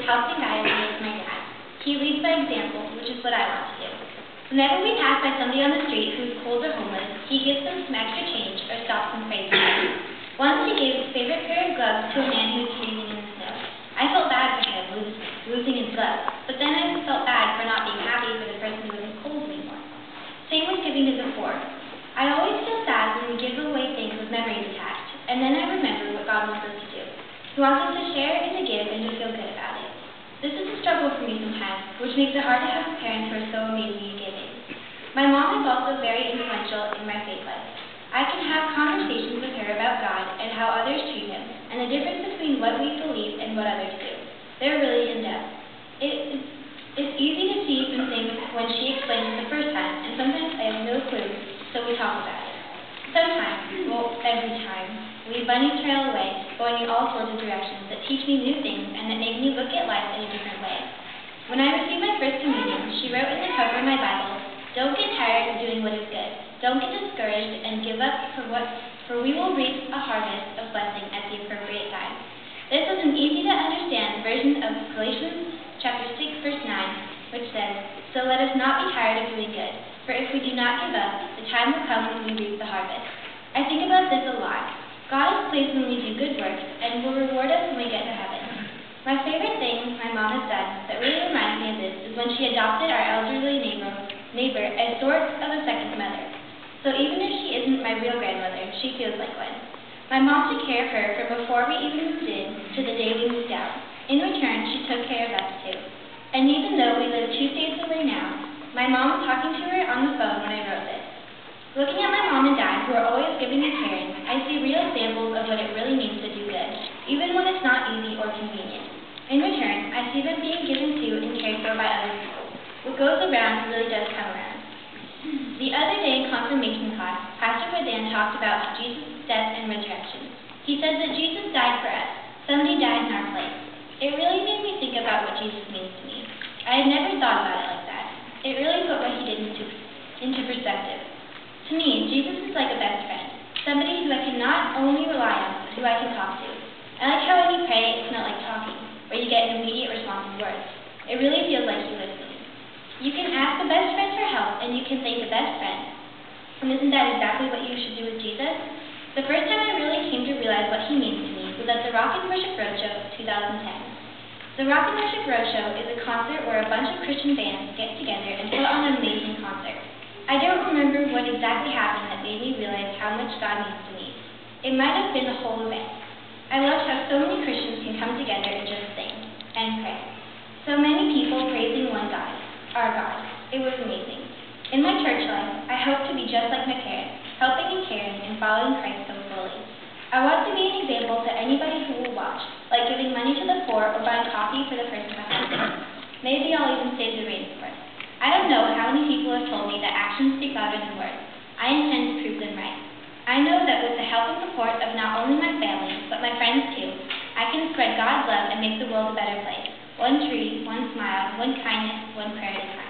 helped and guided me is my dad. He leads by example, which is what I want to do. Whenever we pass by somebody on the street who is cold or homeless, he gives them some extra change or stops and prays for them. Once he gave his favorite pair of gloves to a man who was freezing in the snow. I felt bad for him losing his gloves, but then I felt bad for not being happy for the person who wasn't cold anymore. Same with giving to the poor. I always feel sad when we give away things with memories attached, and then I remember what God wants us to do. He wants us to share and to give and to feel good about it. This is a struggle for me sometimes, which makes it hard to have parents who are so amazing at giving. My mom is also very influential in my faith life. I can have conversations with her about God and how others treat Him, and the difference between what we believe and what others do. They're really in-depth. It's easy to see some things when she explains it the first time, and sometimes I have no clue, so we talk about it. Sometimes, well, every time, we bunny trail away, going in all sorts of directions that teach me new things and that make me look at life in a different way. When I received my first communion, she wrote in the cover of my Bible, "Don't get tired of doing what is good. Don't get discouraged and give up for we will reap a harvest of blessing at the appropriate time." This was an easy-to-understand version of Galatians chapter 6, verse 9, which says, "So let us not be tired of doing good, for if we do not give up, the time will come when we reap the harvest." I think about this a lot. God is pleased when we do good works and will reward us when we get to heaven. My favorite thing my mom has done that really reminds me of this is when she adopted our elderly neighbor as sort of a second mother. So even if she isn't my real grandmother, she feels like one. My mom took care of her from before we even moved in to the day we moved out. In return, she took care of us too. And even though we live 2 states away now, my mom was talking to her on the phone when I wrote this. Looking at my mom and dad, who are always giving and caring, I see real examples of what it really means to do good, even when it's not easy or convenient. In return, I see them being given to and cared for by other people. What goes around really does come around. The other day in confirmation class, Pastor Badan talked about Jesus' death and resurrection. He said that Jesus died for us. Somebody died in our place. It really made me think about what Jesus means to me. I had never thought about it like that. It really put what he did into perspective. To me, Jesus is like a best friend, somebody who I can not only rely on, but who I can talk to. I like how when you pray, it's not like talking, where you get an immediate response in words. It really feels like he listens. You can ask a best friend for help, and you can thank a best friend. And isn't that exactly what you should do with Jesus? The first time I really came to realize what he means to me was at the Rock and Worship Roadshow of 2010. The Rock and Worship Roadshow is a concert where a bunch of Christian bands get together and put on an amazing concert. I don't remember what exactly happened that made me realize how much God means to me. It might have been the whole event. I loved how so many Christians can come together and just sing and pray. So many people praising one God, our God. It was amazing. In my church life, I hope to be just like my parents, helping and caring and following Christ so fully. I want to be an example to anybody who will watch, like giving money to the poor or buying coffee for the person behind me. Maybe I'll even save the rainforest. I don't know how many people have told me that actions speak louder than words. I intend to prove them right. I know that with the help and support of not only my family, but my friends too, I can spread God's love and make the world a better place. One tree, one smile, one kindness, one prayer at a time.